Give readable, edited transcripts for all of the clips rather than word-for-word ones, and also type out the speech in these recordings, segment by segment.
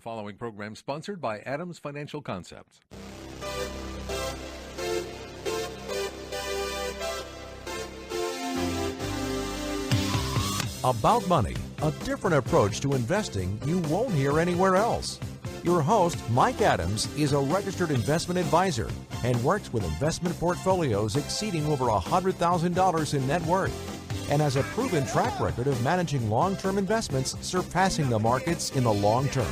The following program sponsored by Adams Financial Concepts. About money, a different approach to investing you won't hear anywhere else. Your host, Mike Adams, is a registered investment advisor and works with investment portfolios exceeding over $100,000 in net worth, and has a proven track record of managing long-term investments surpassing the markets in the long term.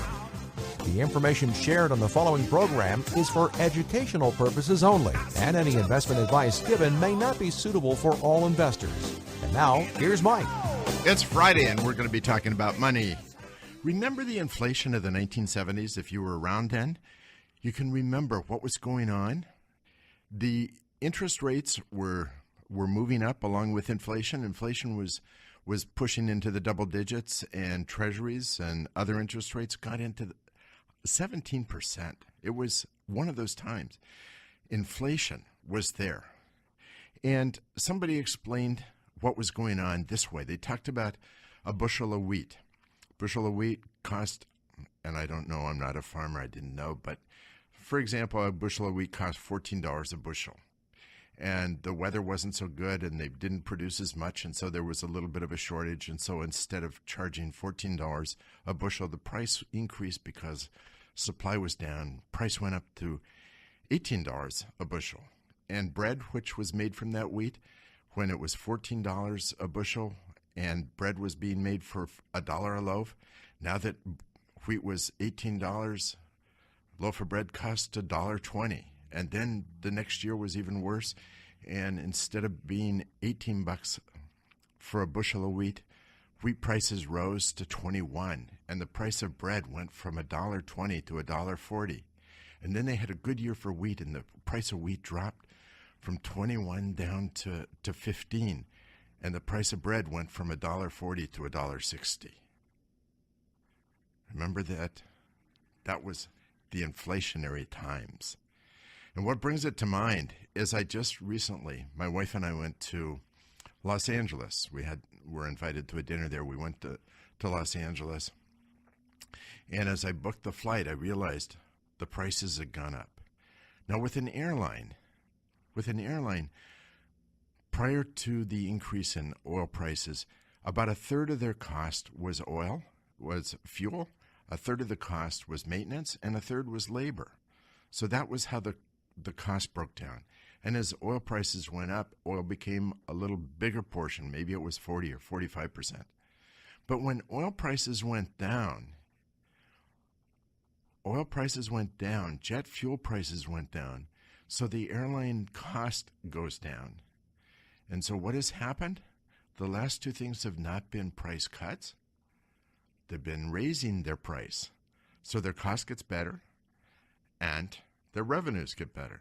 The information shared on the following program is for educational purposes only, and any investment advice given may not be suitable for all investors. And now, here's Mike. It's Friday, and we're going to be talking about money. Remember the inflation of the 1970s? If you were around then, you can remember what was going on. The interest rates were moving up along with inflation. Inflation was pushing into the double digits, and treasuries and other interest rates got into 17%. It was one of those times. Inflation was there. And somebody explained what was going on this way. They talked about a bushel of wheat. Bushel of wheat cost, and I don't know, I'm not a farmer, I didn't know, but for example, a bushel of wheat cost $14 a bushel. And the weather wasn't so good, and they didn't produce as much, and so there was a little bit of a shortage. And so instead of charging $14 a bushel, the price increased because supply was down. Price went up to $18 a bushel. And bread, which was made from that wheat, when it was $14 a bushel and bread was being made for $1 a loaf, now that wheat was $18, loaf of bread cost $1.20. And then the next year was even worse. And instead of being $18 for a bushel of wheat prices rose to $21. And the price of bread went from $1.20 to $1.40. And then they had a good year for wheat, and the price of wheat dropped from 21 down to 15, and the price of bread went from $1.40 to $1.60. Remember that? That was the inflationary times. And what brings it to mind is I just recently, my wife and I went to Los Angeles. We were invited to a dinner there. We went to Los Angeles. And as I booked the flight, I realized the prices had gone up. Now with an airline, prior to the increase in oil prices, about a third of their cost was fuel, a third of the cost was maintenance, and a third was labor. So that was how the cost broke down. And as oil prices went up, oil became a little bigger portion. Maybe it was 40 or 45%. But when oil prices went down, jet fuel prices went down, so the airline cost goes down. And so what has happened? The last two things have not been price cuts. They've been raising their price. So their cost gets better and their revenues get better.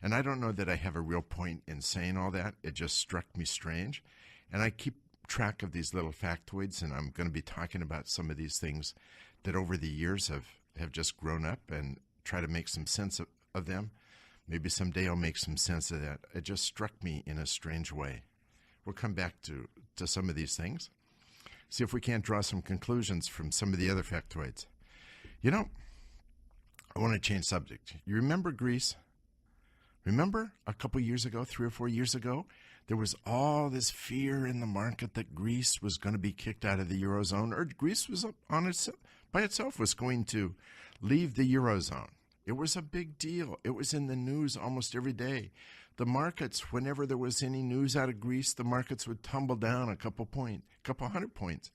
And I don't know that I have a real point in saying all that. It just struck me strange. And I keep track of these little factoids, and I'm going to be talking about some of these things that over the years have just grown up, and try to make some sense of them. Maybe someday I'll make some sense of that. It just struck me in a strange way. We'll come back to some of these things. See if we can't draw some conclusions from some of the other factoids. You know, I want to change subject. You remember Greece? Remember a couple years ago, 3 or 4 years ago, there was all this fear in the market that Greece was going to be kicked out of the Eurozone, or Greece was by itself was going to leave the Eurozone. It was a big deal. It was in the news almost every day. The markets, whenever there was any news out of Greece, the markets would tumble down a couple hundred points.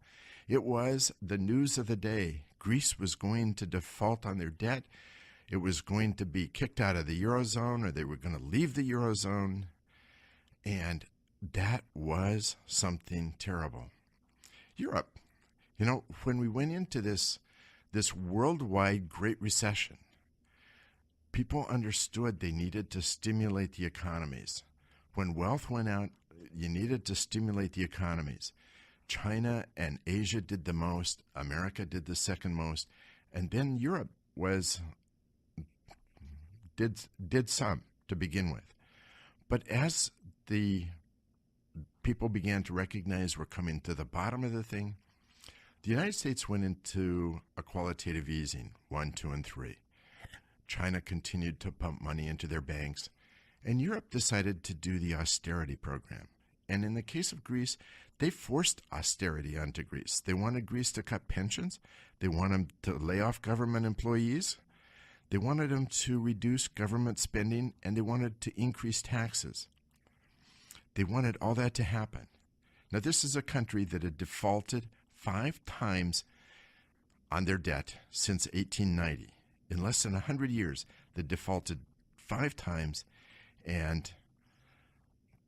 It was the news of the day. Greece was going to default on their debt. It was going to be kicked out of the Eurozone, or they were going to leave the Eurozone. And that was something terrible. Europe, you know, when we went into this worldwide Great Recession, people understood they needed to stimulate the economies. When wealth went out, you needed to stimulate the economies. China and Asia did the most. America did the second most. And then Europe did some to begin with. But as the people began to recognize we're coming to the bottom of the thing, The United States went into a qualitative easing, 1, 2, and 3. China continued to pump money into their banks, and Europe decided to do the austerity program. And in the case of Greece, they forced austerity onto Greece. They wanted Greece to cut pensions. They wanted to lay off government employees. They wanted them to reduce government spending, and they wanted to increase taxes. They wanted all that to happen. Now, this is a country that had defaulted 5 times on their debt since 1890. In less than 100 years, they defaulted 5 times, and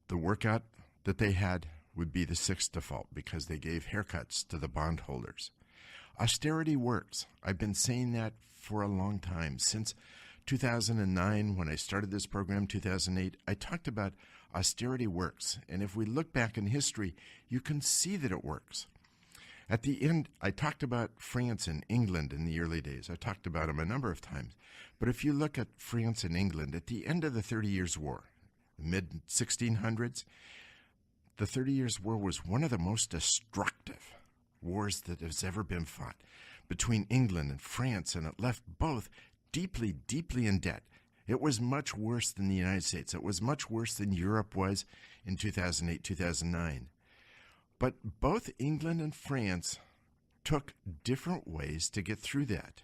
the workout that they had would be the 6th default because they gave haircuts to the bondholders. Austerity works. I've been saying that for a long time. Since 2009, when I started this program, 2008, I talked about austerity works. And if we look back in history, you can see that it works. At the end, I talked about France and England in the early days. I talked about them a number of times. But if you look at France and England, at the end of the 30 Years' War, mid-1600s, the 30 Years' War was one of the most destructive wars that has ever been fought between England and France, and it left both deeply, deeply in debt. It was much worse than the United States. It was much worse than Europe was in 2008, 2009. But both England and France took different ways to get through that.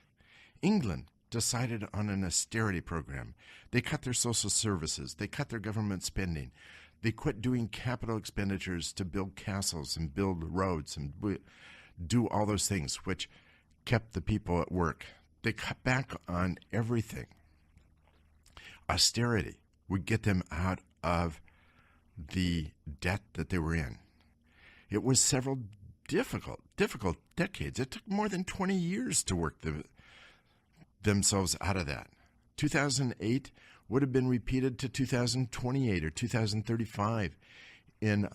England decided on an austerity program. They cut their social services. They cut their government spending. They quit doing capital expenditures to build castles and build roads and do all those things, which kept the people at work. They cut back on everything. Austerity would get them out of the debt that they were in. It was several difficult decades. It took more than 20 years to work themselves out of that. 2008 would have been repeated to 2028 or 2035 in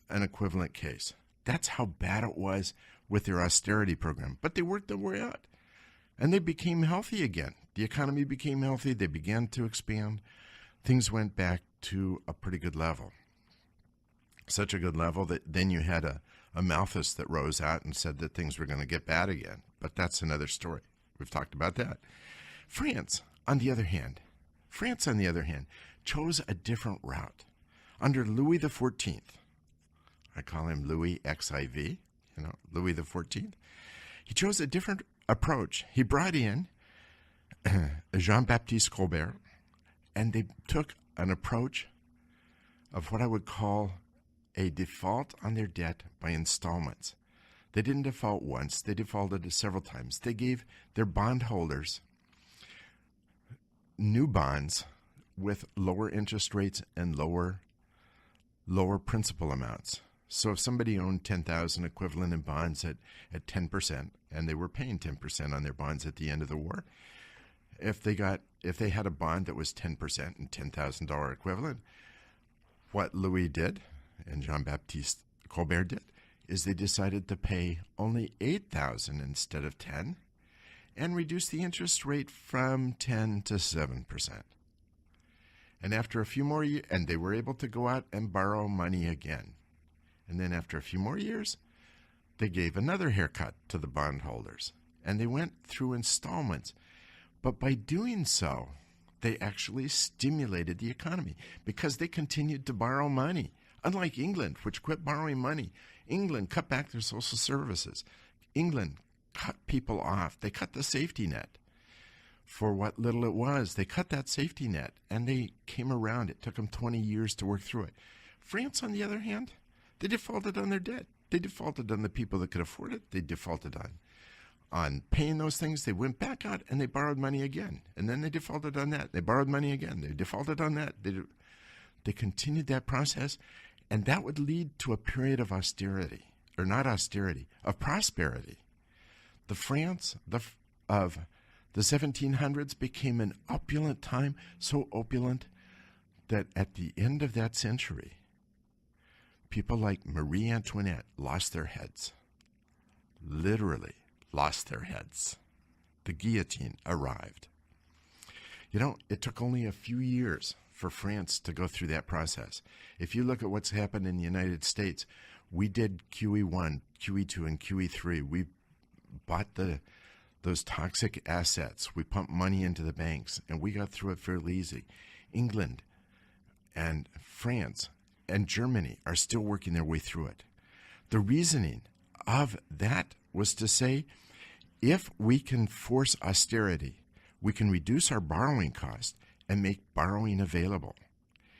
an equivalent case. That's how bad it was with their austerity program. But they worked their way out, and they became healthy again. The economy became healthy. They began to expand. Things went back to a pretty good level. Such a good level that then you had a Malthus that rose out and said that things were going to get bad again. But that's another story. We've talked about that. France, on the other hand, chose a different route. Under Louis XIV, I call him Louis XIV, Louis XIV, he chose a different approach. He brought in Jean-Baptiste Colbert, and they took an approach of what I would call a default on their debt by installments. They didn't default once, they defaulted several times. They gave their bondholders new bonds with lower interest rates and lower principal amounts. So if somebody owned $10,000 equivalent in bonds at 10%, and they were paying 10% on their bonds at the end of the war, if they had a bond that was 10% and $10,000 equivalent, what Louis did and Jean-Baptiste Colbert did is they decided to pay only $8,000 instead of 10, and reduce the interest rate from 10 to 7%. And after a few more years, and they were able to go out and borrow money again. And then after a few more years, they gave another haircut to the bondholders, and they went through installments. But by doing so, they actually stimulated the economy because they continued to borrow money. Unlike England, which quit borrowing money, England cut back their social services. England cut people off. They cut the safety net. For what little it was, they cut that safety net, and they came around. It took them 20 years to work through it. France, on the other hand, they defaulted on their debt. They defaulted on the people that could afford it. They defaulted on paying those things. They went back out and they borrowed money again. And then they defaulted on that. They borrowed money again. They defaulted on that. They continued that process, and that would lead to a period of austerity, or not austerity, of prosperity. The France of the 1700s became an opulent time, so opulent that at the end of that century, people like Marie Antoinette lost their heads, literally lost their heads. The guillotine arrived. It took only a few years for France to go through that process. If you look at what's happened in the United States, we did QE1, QE2, and QE3. We bought those toxic assets. We pumped money into the banks, and we got through it fairly easy. England and France and Germany are still working their way through it. The reasoning of that was to say, if we can force austerity, we can reduce our borrowing cost and make borrowing available.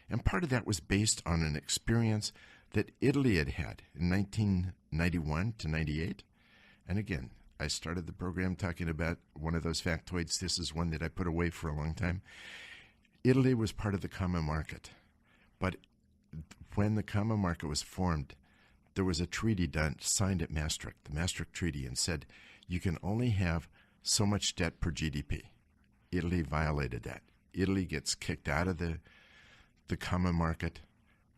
And part of that was based on an experience that Italy had had in 1991 to 98. And again, I started the program talking about one of those factoids. This is one that I put away for a long time. Italy was part of the common market. But when the common market was formed, there was a treaty signed at Maastricht, the Maastricht Treaty, and said you can only have so much debt per GDP. Italy violated that. Italy gets kicked out of the common market.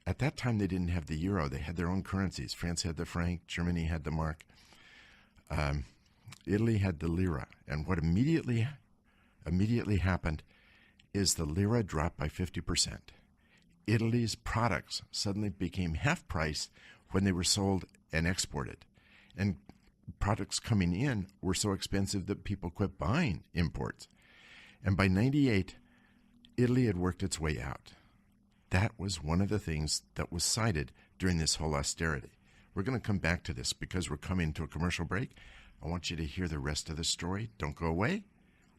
At that time, they didn't have the euro. They had their own currencies. France had the franc. Germany had the mark. Italy had the lira. And what immediately happened is the lira dropped by 50%. Italy's products suddenly became half price when they were sold and exported. And products coming in were so expensive that people quit buying imports. And by 98, Italy had worked its way out. That was one of the things that was cited during this whole austerity. We're going to come back to this because we're coming to a commercial break. I want you to hear the rest of the story. Don't go away.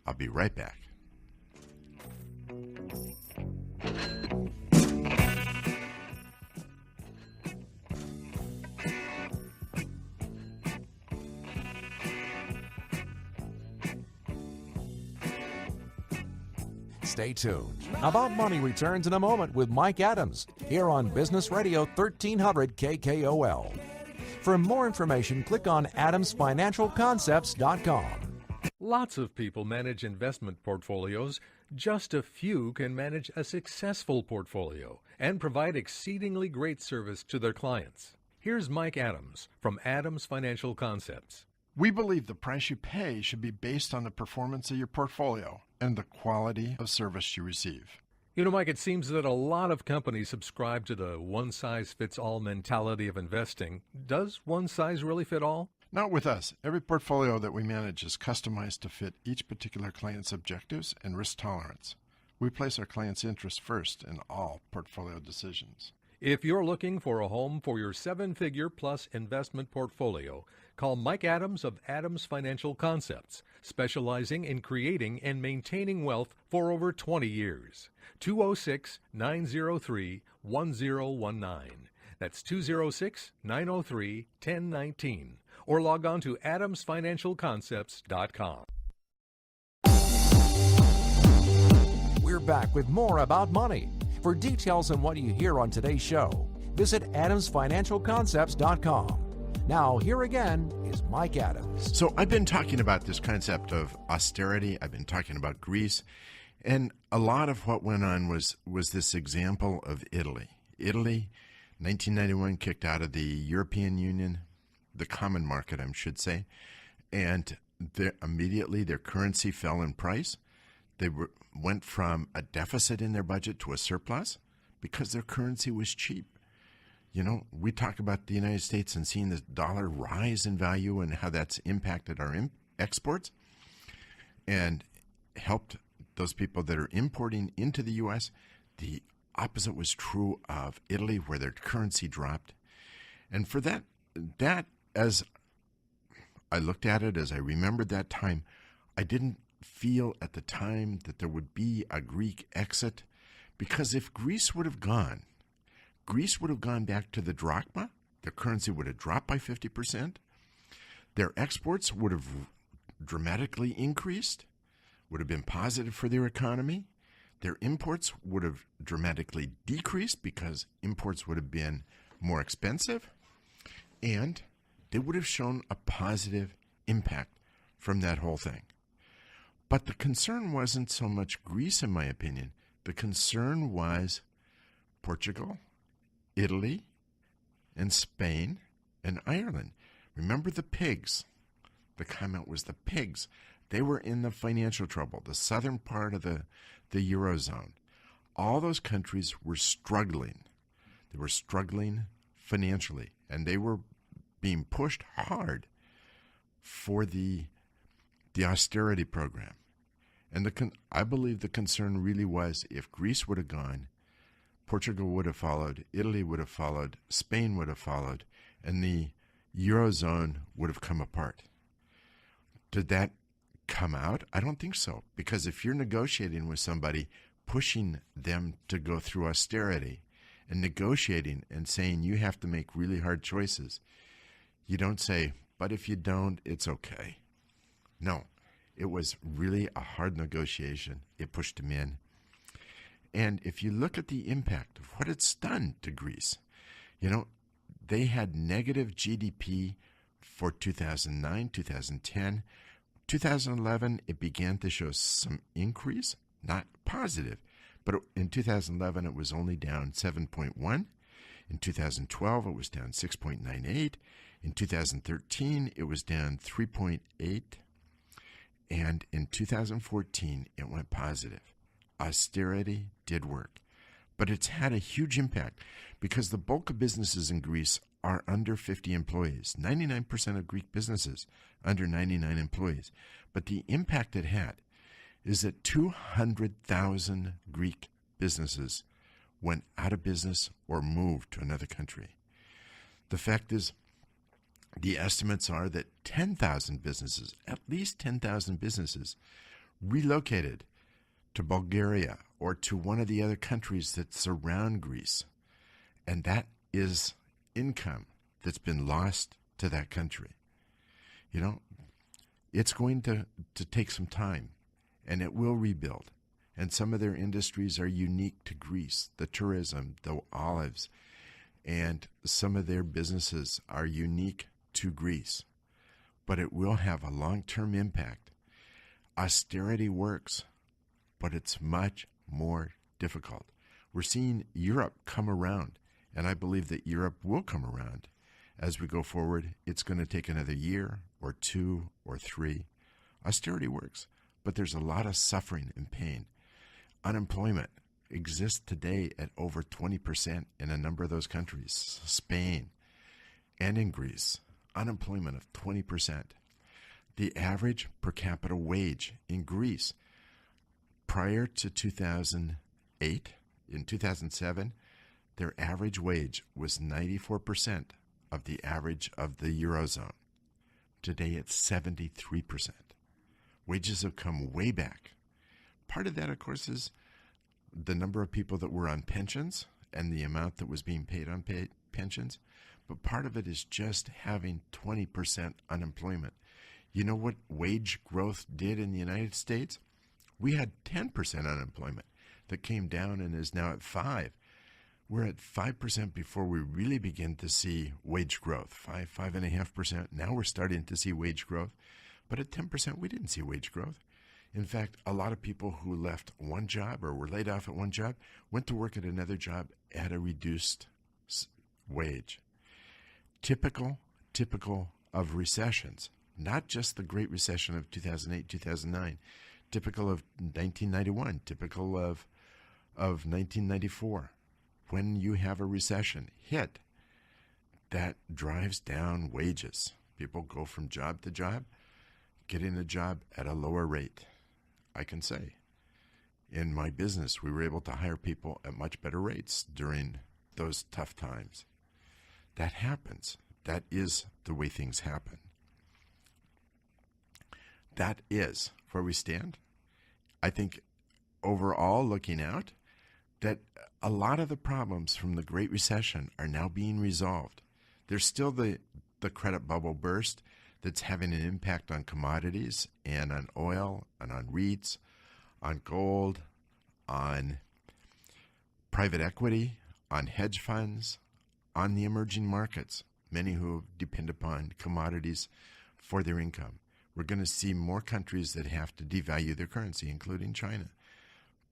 I'll be right back. Stay tuned. About Money returns in a moment with Mike Adams here on Business Radio 1300 KKOL. For more information, click on adamsfinancialconcepts.com. Lots of people manage investment portfolios. Just a few can manage a successful portfolio and provide exceedingly great service to their clients. Here's Mike Adams from Adams Financial Concepts. We believe the price you pay should be based on the performance of your portfolio and the quality of service you receive. You know, Mike, it seems that a lot of companies subscribe to the one-size-fits-all mentality of investing. Does one size really fit all? Not with us. Every portfolio that we manage is customized to fit each particular client's objectives and risk tolerance. We place our clients' interests first in all portfolio decisions. If you're looking for a home for your seven-figure plus investment portfolio, call Mike Adams of Adams Financial Concepts, specializing in creating and maintaining wealth for over 20 years. 206-903-1019. That's 206-903-1019. Or log on to adamsfinancialconcepts.com. We're back with more about money. For details on what you hear on today's show, visit adamsfinancialconcepts.com. Now, here again is Mike Adams. So I've been talking about this concept of austerity. I've been talking about Greece. And a lot of what went on was this example of Italy. Italy, 1991, kicked out of the European Union, the common market, I should say. And immediately their currency fell in price. They went from a deficit in their budget to a surplus because their currency was cheap. You know, we talk about the United States and seeing the dollar rise in value and how that's impacted our exports and helped those people that are importing into the U.S. The opposite was true of Italy, where their currency dropped. And for that as I looked at it, as I remembered that time, I didn't feel at the time that there would be a Greek exit, because if Greece would have gone back to the drachma, their currency would have dropped by 50%, their exports would have dramatically increased, would have been positive for their economy, their imports would have dramatically decreased because imports would have been more expensive, and they would have shown a positive impact from that whole thing. But the concern wasn't so much Greece, in my opinion. The concern was Portugal, Italy, and Spain, and Ireland. Remember the pigs. The comment was the pigs. They were in the financial trouble, the southern part of the Eurozone. All those countries were struggling. They were struggling financially, and they were being pushed hard for the austerity program. And I believe the concern really was if Greece would have gone, Portugal would have followed, Italy would have followed, Spain would have followed, and the Eurozone would have come apart. Did that come out? I don't think so. Because if you're negotiating with somebody, pushing them to go through austerity and negotiating and saying you have to make really hard choices, you don't say, but if you don't, it's okay. No, it was really a hard negotiation. It pushed them in. And if you look at the impact of what it's done to Greece, they had negative GDP for 2009, 2010. 2011, it began to show some increase, not positive, but in 2011, it was only down 7.1. In 2012, it was down 6.98. In 2013, it was down 3.8. And in 2014, it went positive. Austerity did work. But it's had a huge impact because the bulk of businesses in Greece are under 50 employees. 99% of Greek businesses under 99 employees. But the impact it had is that 200,000 Greek businesses went out of business or moved to another country. The fact is, the estimates are that 10,000 businesses, at least 10,000 businesses, relocated to Bulgaria or to one of the other countries that surround Greece. And that is income that's been lost to that country. It's going to take some time, and it will rebuild. And some of their industries are unique to Greece, the tourism, the olives, and some of their businesses are unique to Greece. But it will have a long-term impact. Austerity works, but it's much more difficult. We're seeing Europe come around, and I believe that Europe will come around as we go forward. It's going to take another year or 2 or 3. Austerity works, but there's a lot of suffering and pain. Unemployment exists today at over 20% in a number of those countries, Spain and in Greece. Unemployment of 20%. The average per capita wage in Greece prior to 2008, in 2007, their average wage was 94% of the average of the Eurozone. Today it's 73%. Wages have come way back. Part of that, of course, is the number of people that were on pensions and the amount that was being paid on pensions. But part of it is just having 20% unemployment. You know what wage growth did in the United States? We had 10% unemployment that came down and is now at 5%. We're at 5% before we really begin to see wage growth, 5.5%. Now we're starting to see wage growth. But at 10%, we didn't see wage growth. In fact, a lot of people who left one job or were laid off at one job went to work at another job at a reduced wage. Typical of recessions, not just the Great Recession of 2008, 2009, typical of 1991, typical of 1994. When you have a recession hit, that drives down wages. People go from job to job, getting a job at a lower rate. I can say, in my business, we were able to hire people at much better rates during those tough times. That happens. That is the way things happen. That is where we stand. I think overall, looking out, that a lot of the problems from the Great Recession are now being resolved. There's still the credit bubble burst that's having an impact on commodities and on oil and on REITs, on gold, on private equity, on hedge funds, on the emerging markets, many who depend upon commodities for their income. We're going to see more countries that have to devalue their currency, including China.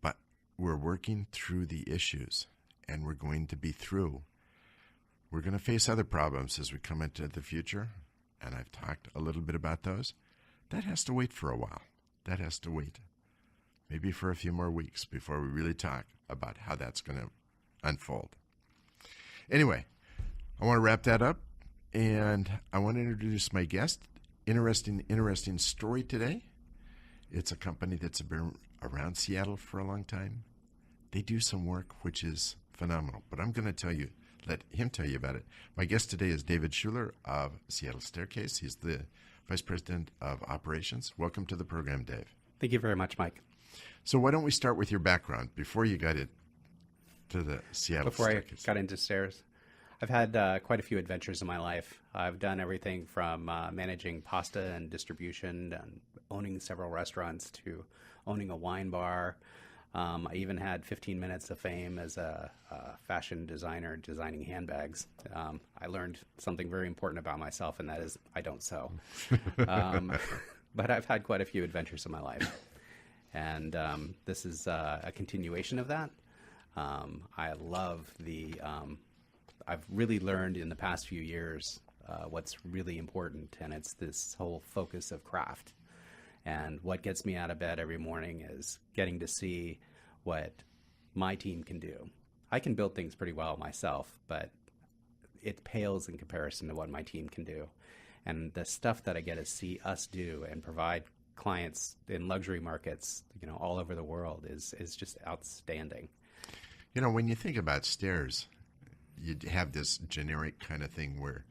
But we're working through the issues, and we're going to be through. We're going to face other problems as we come into the future, and I've talked a little bit about those. That has to wait for a while. That has to wait maybe for a few more weeks before we really talk about how that's going to unfold. Anyway, I want to wrap that up, and I want to introduce my guest. interesting story today. It's a company that's been around Seattle for a long time. They do some work which is phenomenal, but I'm going to let him tell you about it. My guest today is David Schuler of Seattle Staircase. He's the Vice President of Operations. Welcome to the program, Dave. Thank you very much, Mike. So why don't we start with your background before you got it to the Seattle Staircase? Before I got into stairs, I've had quite a few adventures in my life. I've done everything from managing pasta and distribution and owning several restaurants to owning a wine bar. I even had 15 minutes of fame as a fashion designer designing handbags. I learned something very important about myself, and that is I don't sew. But I've had quite a few adventures in my life. And this is a continuation of that. I love I've really learned in the past few years what's really important, and it's this whole focus of craft. And what gets me out of bed every morning is getting to see what my team can do. I can build things pretty well myself, but it pales in comparison to what my team can do. And the stuff that I get to see us do and provide clients in luxury markets, all over the world is just outstanding. When you think about stairs, you have this generic kind of thing where,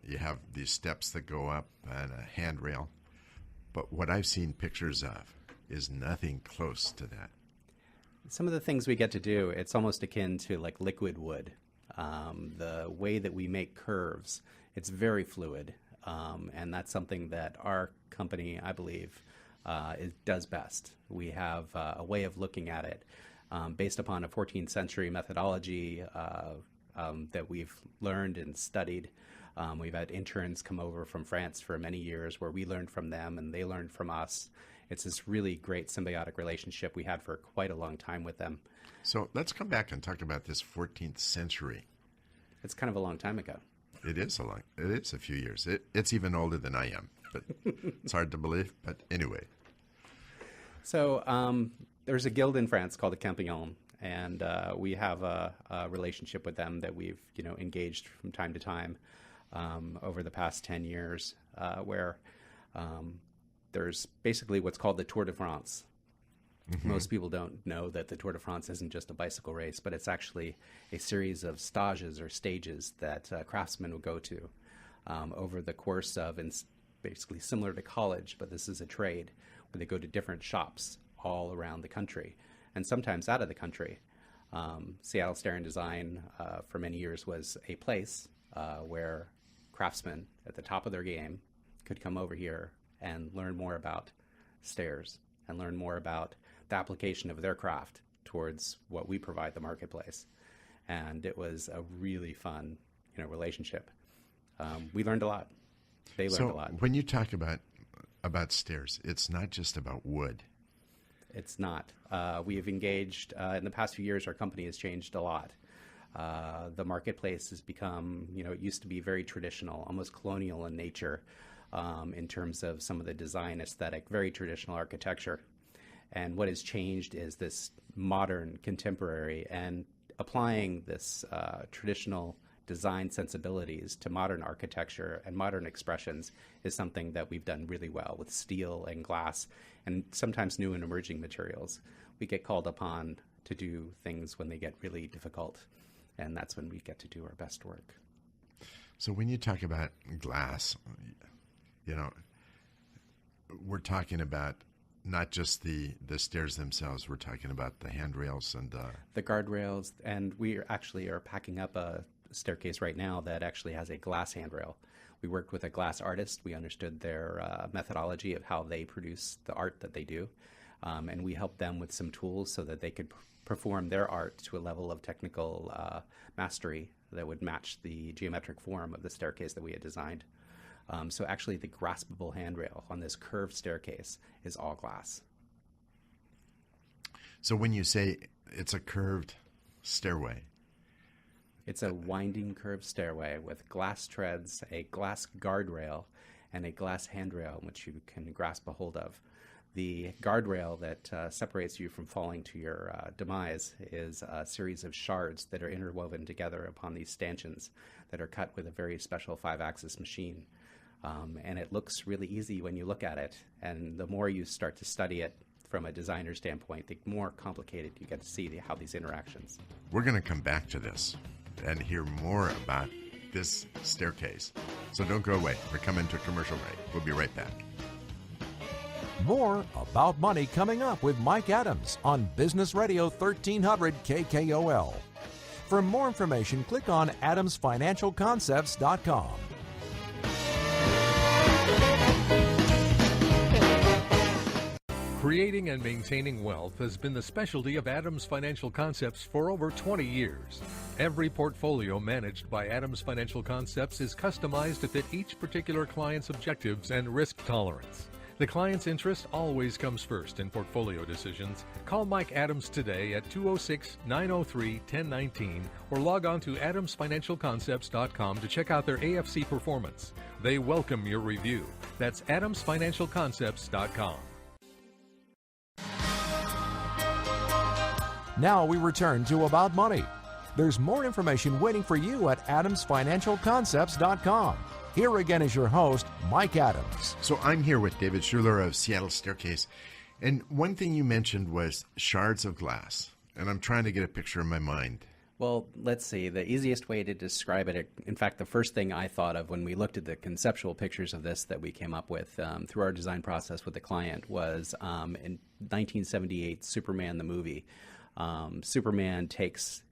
you have these steps that go up and a handrail. But what I've seen pictures of is nothing close to that. Some of the things we get to do, it's almost akin to like liquid wood. The way that we make curves, it's very fluid. And that's something that our company, I believe, does best. We have a way of looking at it based upon a 14th century methodology that we've learned and studied. We've had interns come over from France for many years where we learned from them and they learned from us. It's this really great symbiotic relationship we had for quite a long time with them. So let's come back and talk about this 14th century. It's kind of a long time ago. It is a few years. It's even older than I am, but it's hard to believe. But anyway. So there's a guild in France called the Campion, and we have a relationship with them that we've engaged from time to time over the past 10 years, where there's basically what's called the Tour de France. Mm-hmm. Most people don't know that the Tour de France isn't just a bicycle race, but it's actually a series of stages or stages that craftsmen will go to over the course of, and basically similar to college, but this is a trade where they go to different shops all around the country and sometimes out of the country. Seattle Stair and Design for many years was a place where craftsmen at the top of their game could come over here and learn more about stairs and learn more about the application of their craft towards what we provide the marketplace. And it was a really fun, relationship. We learned a lot. They learned a lot. So when you talk about stairs, it's not just about wood. It's not. We have engaged, in the past few years, our company has changed a lot. The marketplace has become, it used to be very traditional, almost colonial in nature, in terms of some of the design aesthetic, very traditional architecture. And what has changed is this modern, contemporary, and applying this traditional design sensibilities to modern architecture and modern expressions is something that we've done really well with steel and glass and sometimes new and emerging materials. We get called upon to do things when they get really difficult, and that's when we get to do our best work. So when you talk about glass, we're talking about not just the stairs themselves. We're talking about the handrails and the guardrails, and we actually are packing up a staircase right now that actually has a glass handrail. We worked with a glass artist. We understood their methodology of how they produce the art that they do, and we helped them with some tools so that they could perform their art to a level of technical mastery that would match the geometric form of the staircase that we had designed. So actually the graspable handrail on this curved staircase is all glass. So when you say it's a curved stairway, it's a winding curved stairway with glass treads, a glass guardrail, and a glass handrail which you can grasp a hold of. The guardrail that separates you from falling to your demise is a series of shards that are interwoven together upon these stanchions that are cut with a very special 5-axis machine. And it looks really easy when you look at it. And the more you start to study it from a designer standpoint, the more complicated you get to see how these interactions. We're going to come back to this and hear more about this staircase. So don't go away. We're coming to a commercial break. We'll be right back. More About Money coming up with Mike Adams on Business Radio 1300 KKOL. For more information, click on adamsfinancialconcepts.com. Creating and maintaining wealth has been the specialty of Adams Financial Concepts for over 20 years. Every portfolio managed by Adams Financial Concepts is customized to fit each particular client's objectives and risk tolerance. The client's interest always comes first in portfolio decisions. Call Mike Adams today at 206-903-1019 or log on to adamsfinancialconcepts.com to check out their AFC performance. They welcome your review. That's adamsfinancialconcepts.com. Now we return to About Money. There's more information waiting for you at adamsfinancialconcepts.com. Here again is your host, Mike Adams. So I'm here with David Schuler of Seattle Staircase. And one thing you mentioned was shards of glass. And I'm trying to get a picture in my mind. Well, let's see. The easiest way to describe it, in fact, the first thing I thought of when we looked at the conceptual pictures of this that we came up with through our design process with the client was in 1978, Superman the movie. Superman takes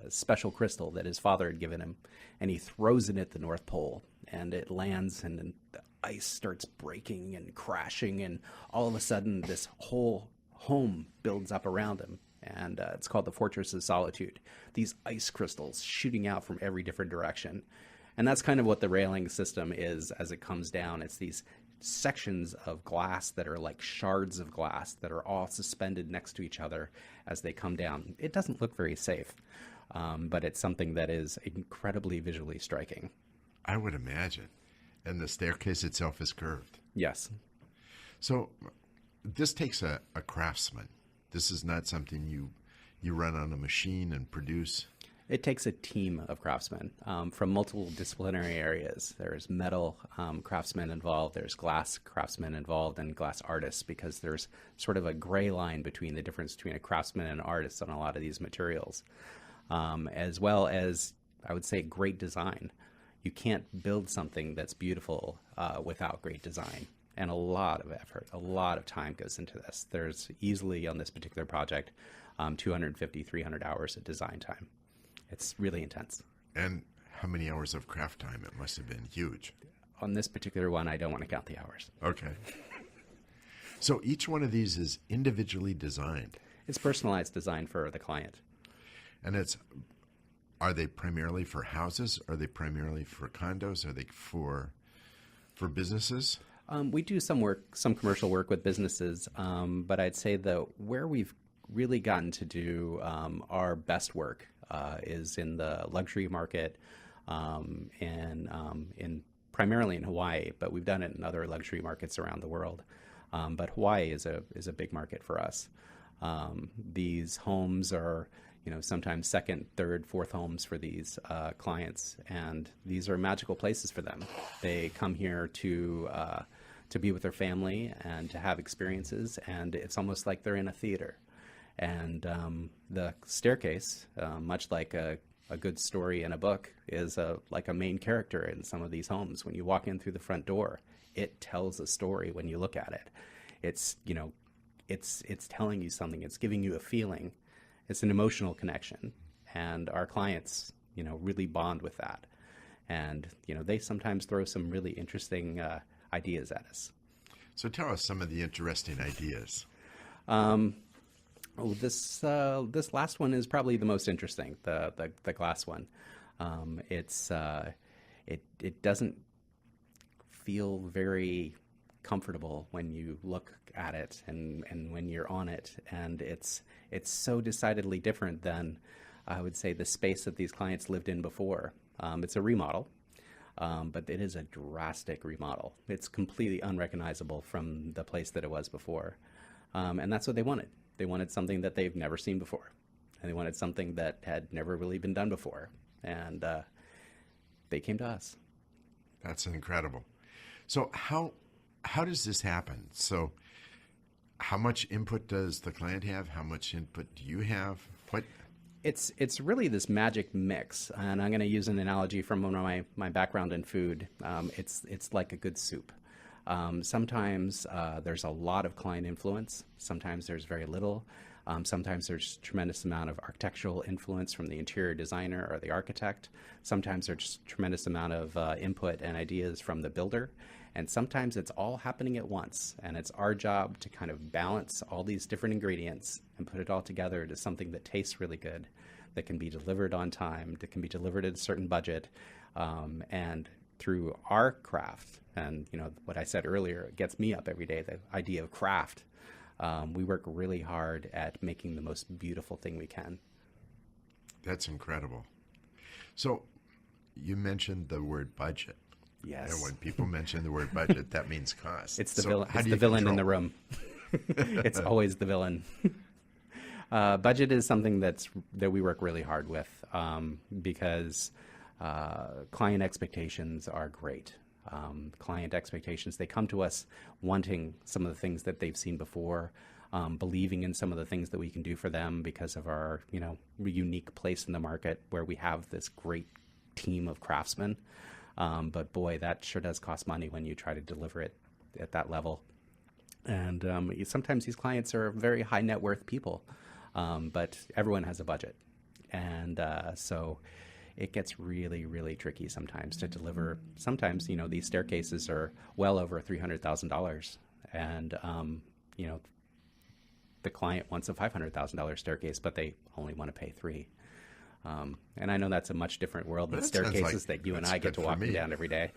a special crystal that his father had given him, and he throws it at the North Pole, and it lands, and then the ice starts breaking and crashing, and all of a sudden this whole home builds up around him, and it's called the Fortress of Solitude. These ice crystals shooting out from every different direction, and that's kind of what the railing system is as it comes down. It's these sections of glass that are like shards of glass that are all suspended next to each other as they come down. It doesn't look very safe, but it's something that is incredibly visually striking. I would imagine. And the staircase itself is curved. Yes. So this takes a craftsman. This is not something you run on a machine and produce. It takes a team of craftsmen from multiple disciplinary areas. There's metal craftsmen involved, there's glass craftsmen involved, and glass artists, because there's sort of a gray line between the difference between a craftsman and an artist on a lot of these materials, as well as, I would say, great design. You can't build something that's beautiful without great design. And a lot of effort, a lot of time goes into this. There's easily, on this particular project, 250, 300 hours of design time. It's really intense. And how many hours of craft time? It must have been huge. On this particular one, I don't want to count the hours. Okay. So each one of these is individually designed. It's personalized design for the client. And are they primarily for houses? Are they primarily for condos? Are they for businesses? We do some commercial work with businesses, but I'd say where we've really gotten to do our best work is in the luxury market, and primarily in Hawaii, but we've done it in other luxury markets around the world. But Hawaii is a big market for us. These homes are, sometimes second, third, fourth homes for these clients, and these are magical places for them. They come here to be with their family and to have experiences, and it's almost like they're in a theater. And the staircase, much like a good story in a book, is like a main character in some of these homes. When you walk in through the front door, it tells a story when you look at it. It's telling you something. It's giving you a feeling. It's an emotional connection. And our clients, really bond with that. And, they sometimes throw some really interesting ideas at us. So tell us some of the interesting ideas. This last one is probably the most interesting, the glass one. It doesn't feel very comfortable when you look at it and when you're on it, and it's so decidedly different than, I would say, the space that these clients lived in before. It's a remodel, but it is a drastic remodel. It's completely unrecognizable from the place that it was before, and that's what they wanted. They wanted something that they've never seen before, and they wanted something that had never really been done before, and they came to us. That's incredible. So how does this happen? So how much input does the client have? How much input do you have? What? It's really this magic mix, and I'm going to use an analogy from one of my background in food. It's like a good soup. Sometimes there's a lot of client influence. Sometimes there's very little. Sometimes there's tremendous amount of architectural influence from the interior designer or the architect. Sometimes there's tremendous amount of input and ideas from the builder. And sometimes it's all happening at once. And it's our job to kind of balance all these different ingredients and put it all together to something that tastes really good, that can be delivered on time, that can be delivered at a certain budget. And through our craft, and what I said earlier, it gets me up every day, the idea of craft. We work really hard at making the most beautiful thing we can. That's incredible. So you mentioned the word budget. Yes. And when people mention the word budget, that means cost. It's the, So how do the you villain in control? the room. It's always the villain. Budget is something that we work really hard with because client expectations are great. Client expectations, they come to us wanting some of the things that they've seen before, believing in some of the things that we can do for them because of our unique place in the market where we have this great team of craftsmen. But boy, that sure does cost money when you try to deliver it at that level. And sometimes these clients are very high net worth people, but everyone has a budget. And so it gets really, really tricky sometimes to deliver. Sometimes, these staircases are well over $300,000. And, the client wants a $500,000 staircase, but they only want to pay $3. And I know that's a much different world than That sounds staircases like that you and that's I get good to for walk me. down every day.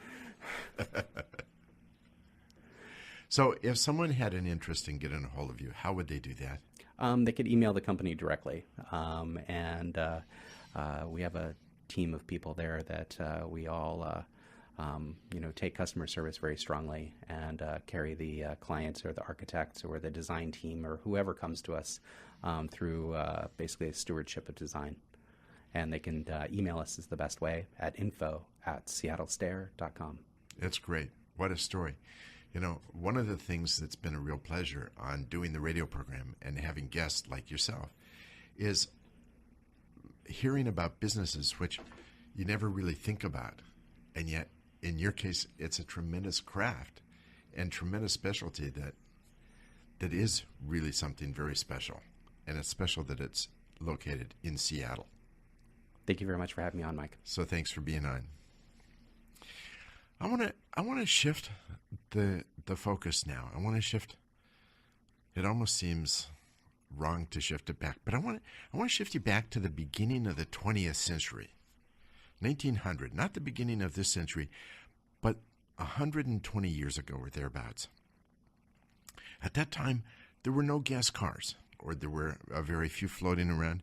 So if someone had an interest in getting a hold of you, how would they do that? They could email the company directly. And we have a team of people there that we all, take customer service very strongly and carry the clients or the architects or the design team or whoever comes to us through basically a stewardship of design. And they can email us is the best way at info@seattlestair.com. That's great. What a story. One of the things that's been a real pleasure on doing the radio program and having guests like yourself is hearing about businesses which you never really think about. And yet, in your case, it's a tremendous craft and tremendous specialty that is really something very special. And it's special that it's located in Seattle. Thank you very much for having me on, Mike. So thanks for being on. I want to shift the focus now. I want to shift. It almost seems wrong to shift it back, but I want to shift you back to the beginning of the 20th century, 1900. Not the beginning of this century, but 120 years ago or thereabouts. At that time, there were no gas cars, or there were a very few floating around.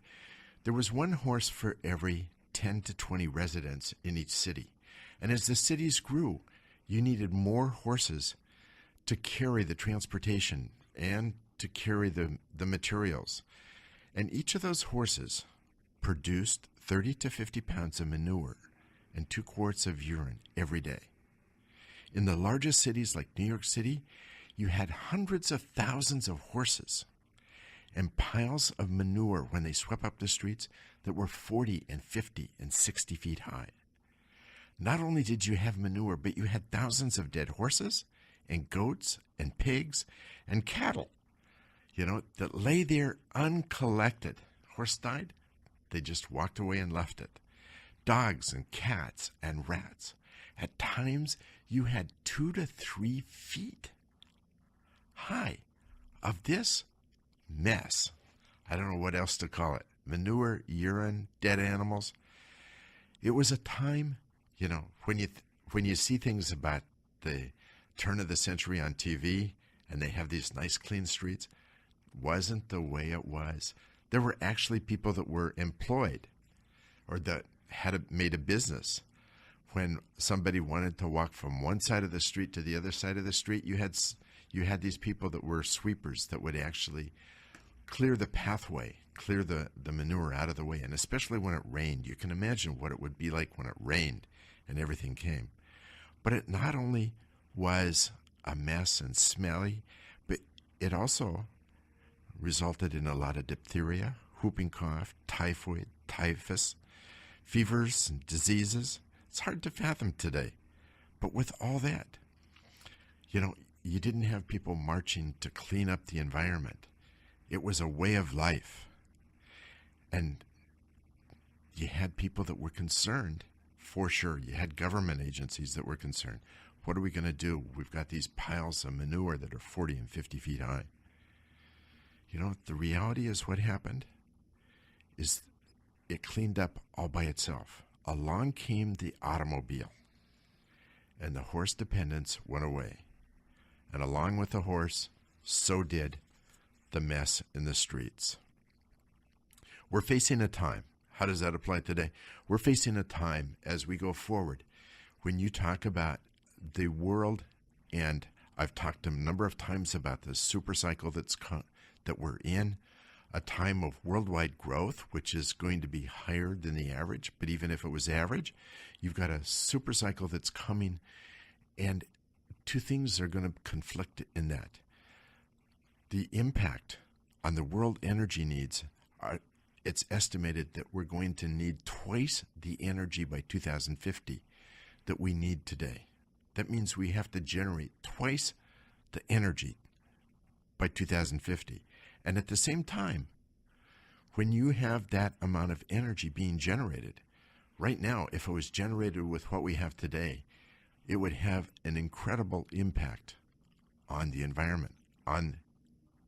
There was one horse for every 10 to 20 residents in each city. And as the cities grew, you needed more horses to carry the transportation and to carry the materials. And each of those horses produced 30 to 50 pounds of manure and 2 quarts of urine every day. In the largest cities like New York City, you had hundreds of thousands of horses and piles of manure when they swept up the streets that were 40 and 50 and 60 feet high. Not only did you have manure, but you had thousands of dead horses and goats and pigs and cattle, that lay there uncollected. Horse died, they just walked away and left it. Dogs and cats and rats. At times, you had 2 to 3 feet high of this mess. I don't know what else to call it. Manure, urine, dead animals. It was a time, when you see things about the turn of the century on TV and they have these nice clean streets, wasn't the way it was. There were actually people that were employed or that had made a business. When somebody wanted to walk from one side of the street to the other side of the street, you had these people that were sweepers that would actually clear the pathway, clear the manure out of the way. And especially when it rained, you can imagine what it would be like when it rained and everything came. But it not only was a mess and smelly, but it also resulted in a lot of diphtheria, whooping cough, typhoid, typhus, fevers, and diseases. It's hard to fathom today. But with all that, you didn't have people marching to clean up the environment. It was a way of life. And you had people that were concerned, for sure. You had government agencies that were concerned. What are we going to do? We've got these piles of manure that are 40 and 50 feet high. The reality is what happened is it cleaned up all by itself. Along came the automobile, and the horse dependence went away. And along with the horse, so did the mess in the streets. We're facing a time. How does that apply today? We're facing a time as we go forward when you talk about the world, and I've talked a number of times about the super cycle that we're in, a time of worldwide growth, which is going to be higher than the average. But even if it was average, you've got a super cycle that's coming, and two things are going to conflict in that. The impact on the world energy needs it's estimated that we're going to need twice the energy by 2050 that we need today. That means we have to generate twice the energy by 2050. And at the same time, when you have that amount of energy being generated, right now, if it was generated with what we have today, it would have an incredible impact on the environment, on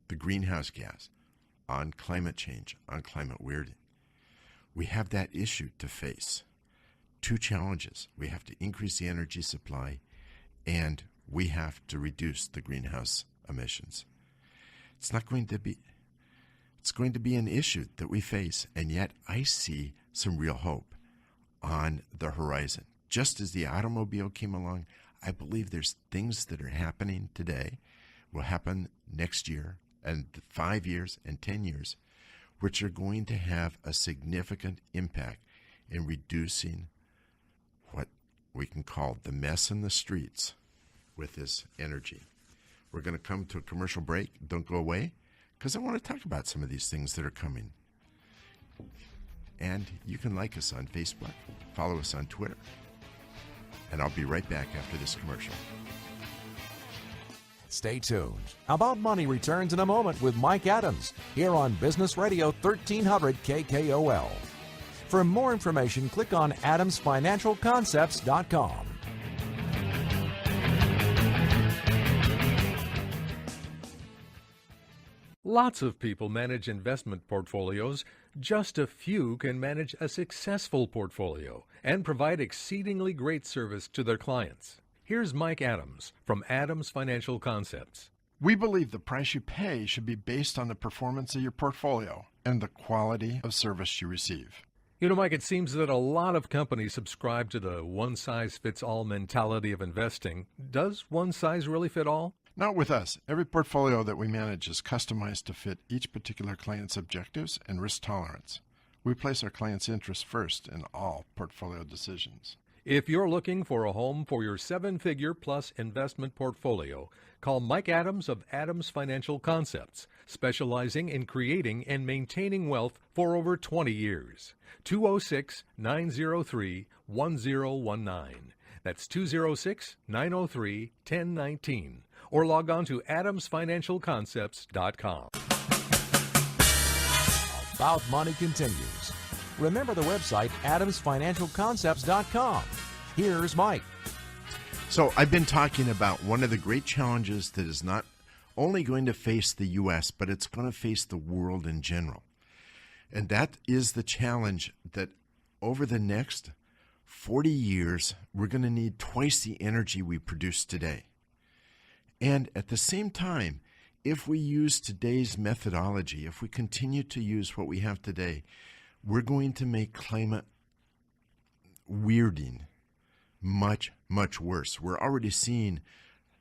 the greenhouse gas, on climate change, on climate weirding. We have that issue to face. Two challenges. We have to increase the energy supply, and we have to reduce the greenhouse emissions. It's going to be an issue that we face, and yet I see some real hope on the horizon. Just as the automobile came along, I believe there's things that are happening today, will happen next year, and 5 years and 10 years, which are going to have a significant impact in reducing what we can call the mess in the streets with this energy. We're going to come to a commercial break. Don't go away, because I want to talk about some of these things that are coming. And you can like us on Facebook, follow us on Twitter, and I'll be right back after this commercial. Stay tuned. About Money returns in a moment with Mike Adams here on Business Radio 1300 KKOL. For more information, click on adamsfinancialconcepts.com. Lots of people manage investment portfolios. Just a few can manage a successful portfolio and provide exceedingly great service to their clients. Here's Mike Adams from Adams Financial Concepts. We believe the price you pay should be based on the performance of your portfolio and the quality of service you receive. Mike, it seems that a lot of companies subscribe to the one-size-fits-all mentality of investing. Does one size really fit all? Not with us. Every portfolio that we manage is customized to fit each particular client's objectives and risk tolerance. We place our client's interests first in all portfolio decisions. If you're looking for a home for your 7-figure plus investment portfolio, call Mike Adams of Adams Financial Concepts, specializing in creating and maintaining wealth for over 20 years. 206-903-1019. That's 206-903-1019. Or log on to adamsfinancialconcepts.com. About Money continues. Remember the website adamsfinancialconcepts.com. Here's Mike. So I've been talking about one of the great challenges that is not only going to face the U.S., but it's going to face the world in general. And that is the challenge that over the next 40 years, we're going to need twice the energy we produce today. And at the same time, if we use today's methodology, if we continue to use what we have today, we're going to make climate weirding much, much worse. We're already seeing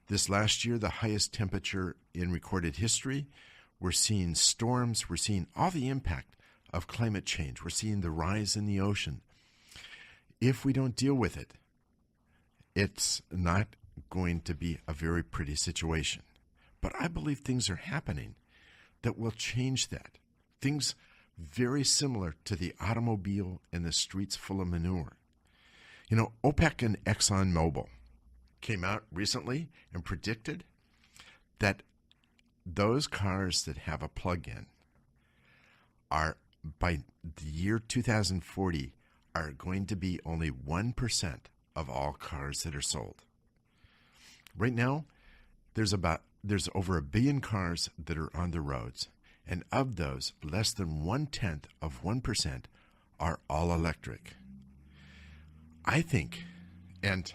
this last year the highest temperature in recorded history. We're seeing storms. We're seeing all the impact of climate change. We're seeing the rise in the ocean. If we don't deal with it, it's not going to be a very pretty situation. But I believe things are happening that will change that. Things very similar to the automobile and the streets full of manure. You know, OPEC and ExxonMobil came out recently and predicted that those cars that have a plug-in are, by the year 2040, are going to be only 1% of all cars that are sold. Right now, there's over 1 billion cars that are on the roads, and of those, less than 0.1% are all electric. I think, and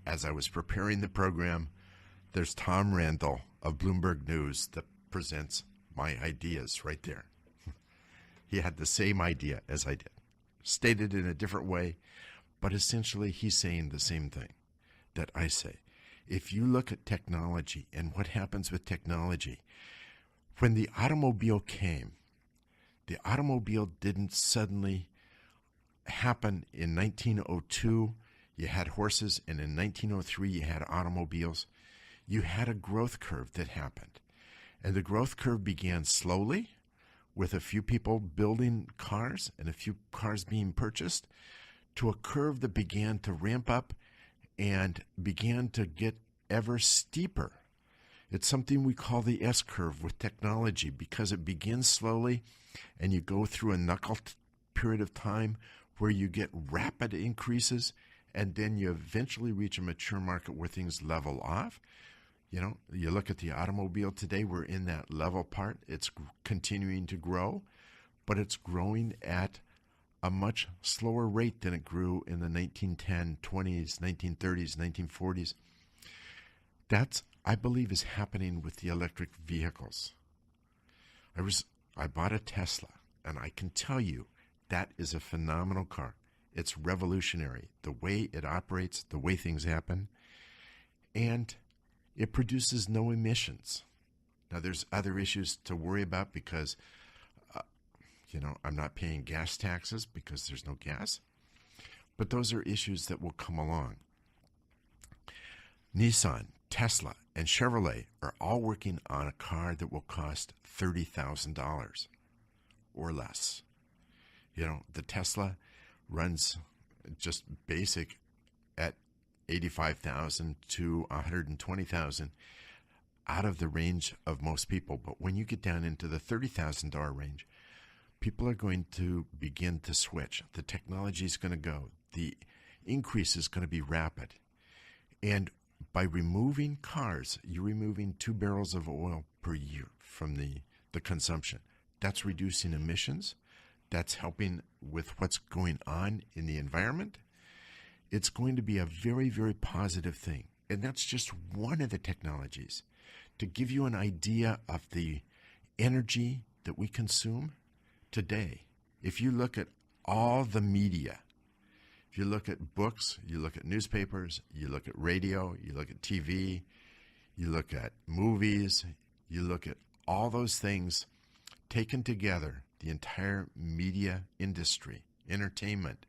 as I was preparing the program, there's Tom Randall of Bloomberg News that presents my ideas right there. He had the same idea as I did, stated in a different way, but essentially he's saying the same thing that I say. If you look at technology and what happens with technology, when the automobile came, the automobile didn't suddenly happen in 1902. You had horses, and in 1903 you had automobiles. You had a growth curve that happened. And the growth curve began slowly, with a few people building cars and a few cars being purchased, to a curve that began to ramp up and began to get ever steeper. It's something we call the S-curve with technology, because it begins slowly and you go through a knuckle period of time where you get rapid increases, and then you eventually reach a mature market where things level off. You know, you look at the automobile today, we're in that level part. It's continuing to grow, but it's growing at a much slower rate than it grew in the 1910s, 20s, 1930s, 1940s. That's, I believe, is happening with the electric vehicles. I bought a Tesla, and I can tell you that is a phenomenal car. It's revolutionary, the way it operates, the way things happen, and it produces no emissions. Now, there's other issues to worry about because, I'm not paying gas taxes because there's no gas, but those are issues that will come along. Nissan, Tesla, and Chevrolet are all working on a car that will cost $30,000 or less. You know, the Tesla runs just basic at $85,000 to $120,000, out of the range of most people. But when you get down into the $30,000 range, people are going to begin to switch. The technology is going to go. The increase is going to be rapid. And by removing cars, you're removing 2 barrels of oil per year from the consumption. That's reducing emissions. That's helping with what's going on in the environment. It's going to be a very, very positive thing. And that's just one of the technologies. To give you an idea of the energy that we consume today, if you look at all the media, if you look at books, you look at newspapers, you look at radio, you look at TV, you look at movies, you look at all those things taken together, the entire media industry, entertainment,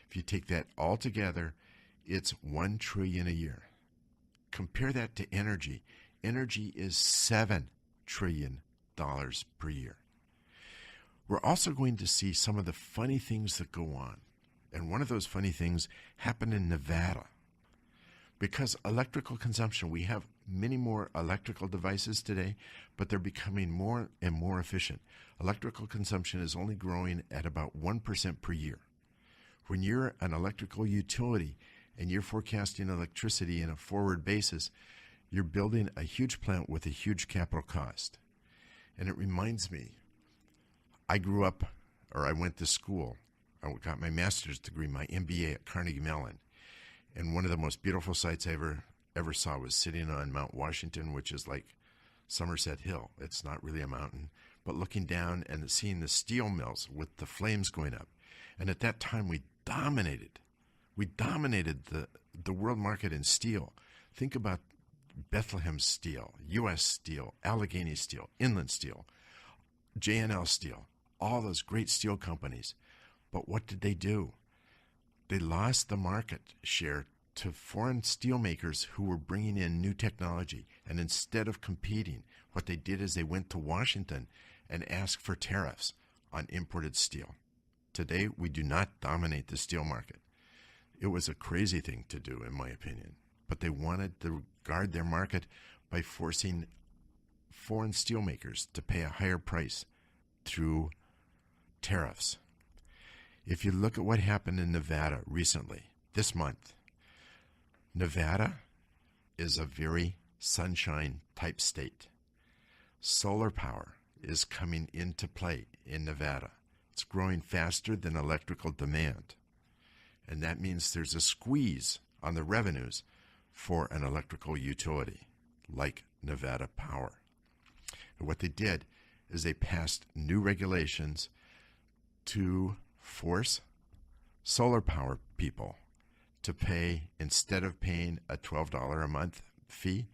if you take that all together, it's $1 trillion a year. Compare that to energy. Energy is $7 trillion per year. We're also going to see some of the funny things that go on. And one of those funny things happened in Nevada. Because electrical consumption, we have many more electrical devices today, but they're becoming more and more efficient. Electrical consumption is only growing at about 1% per year. When you're an electrical utility and you're forecasting electricity in a forward basis, you're building a huge plant with a huge capital cost. And it reminds me, I went to school. I got my master's degree, my MBA at Carnegie Mellon. And one of the most beautiful sights I ever saw was sitting on Mount Washington, which is like Somerset Hill. It's not really a mountain, but looking down and seeing the steel mills with the flames going up. And at that time, we dominated the world market in steel. Think about Bethlehem Steel, U.S. Steel, Allegheny Steel, Inland Steel, J&L Steel, all those great steel companies. But what did they do? They lost the market share to foreign steelmakers who were bringing in new technology. And instead of competing, what they did is they went to Washington and asked for tariffs on imported steel. Today, we do not dominate the steel market. It was a crazy thing to do, in my opinion. But they wanted to guard their market by forcing foreign steelmakers to pay a higher price through tariffs. If you look at what happened in Nevada recently, this month, Nevada is a very sunshine type state. Solar power is coming into play in Nevada. It's growing faster than electrical demand. And that means there's a squeeze on the revenues for an electrical utility like Nevada Power. And what they did is they passed new regulations to force solar power people to pay, instead of paying a $12 a month fee,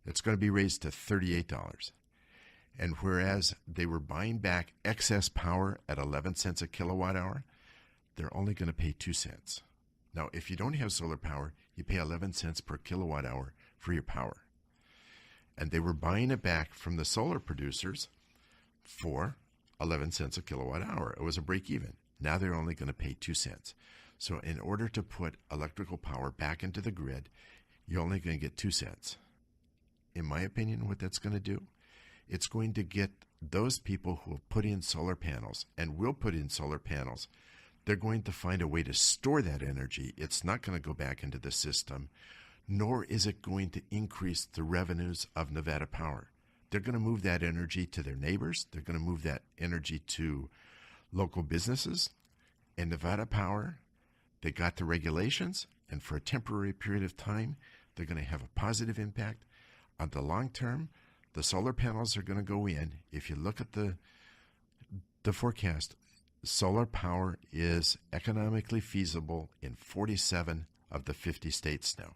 it's going to be raised to $38. And whereas they were buying back excess power at 11 cents a kilowatt hour, they're only going to pay 2 cents. Now, if you don't have solar power, you pay 11 cents per kilowatt hour for your power. And they were buying it back from the solar producers for 11 cents a kilowatt hour. It was a break even. Now they're only going to pay 2 cents. So in order to put electrical power back into the grid, you're only going to get 2 cents. In my opinion, what that's going to do, it's going to get those people who have put in solar panels and will put in solar panels, they're going to find a way to store that energy. It's not going to go back into the system, nor is it going to increase the revenues of Nevada Power. They're going to move that energy to their neighbors. They're going to move that energy to local businesses. And Nevada Power, they got the regulations, and for a temporary period of time, they're going to have a positive impact. On the long term, the solar panels are going to go in. If you look at the forecast, solar power is economically feasible in 47 of the 50 states now.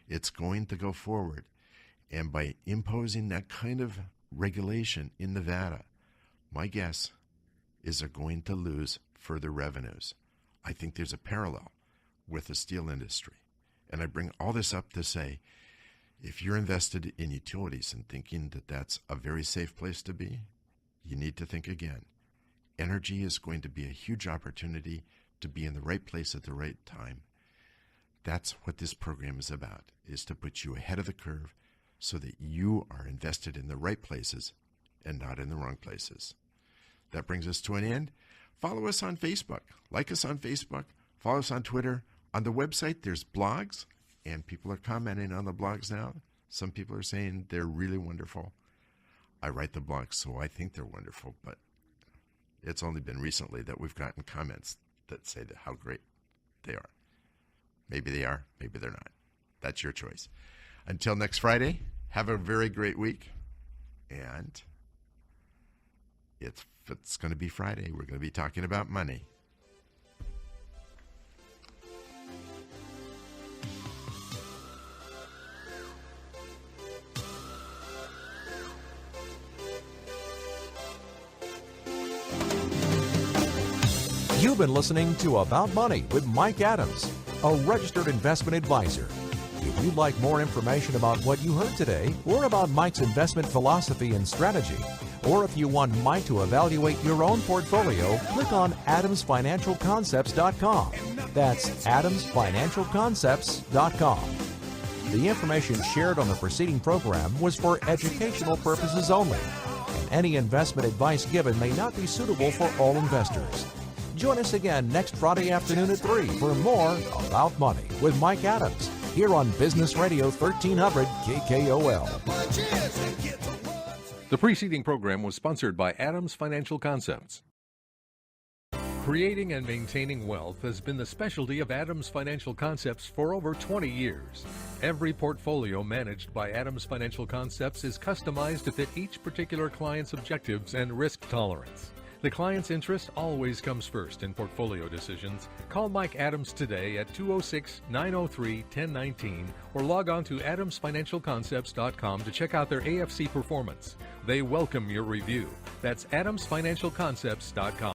It's going to go forward. And by imposing that kind of regulation in Nevada, my guess is they're going to lose further revenues. I think there's a parallel with the steel industry. And I bring all this up to say, if you're invested in utilities and thinking that that's a very safe place to be, you need to think again. Energy is going to be a huge opportunity to be in the right place at the right time. That's what this program is about, is to put you ahead of the curve so that you are invested in the right places and not in the wrong places. That brings us to an end. Follow us on Facebook. Like us on Facebook. Follow us on Twitter. On the website, there's blogs, and people are commenting on the blogs now. Some people are saying they're really wonderful. I write the blogs, so I think they're wonderful, but it's only been recently that we've gotten comments that say that how great they are. Maybe they are, maybe they're not. That's your choice. Until next Friday, have a very great week. And it's going to be Friday. We're going to be talking about money. You've been listening to About Money with Mike Adams, a registered investment advisor. If you'd like more information about what you heard today, or about Mike's investment philosophy and strategy, or if you want Mike to evaluate your own portfolio, click on AdamsFinancialConcepts.com. That's AdamsFinancialConcepts.com. The information shared on the preceding program was for educational purposes only, and any investment advice given may not be suitable for all investors. Join us again next Friday afternoon at 3 for more About Money with Mike Adams, here on Business Radio 1300 KKOL. The preceding program was sponsored by Adams Financial Concepts. Creating and maintaining wealth has been the specialty of Adams Financial Concepts for over 20 years. Every portfolio managed by Adams Financial Concepts is customized to fit each particular client's objectives and risk tolerance. The client's interest always comes first in portfolio decisions. Call Mike Adams today at 206-903-1019 or log on to adamsfinancialconcepts.com to check out their AFC performance. They welcome your review. That's adamsfinancialconcepts.com.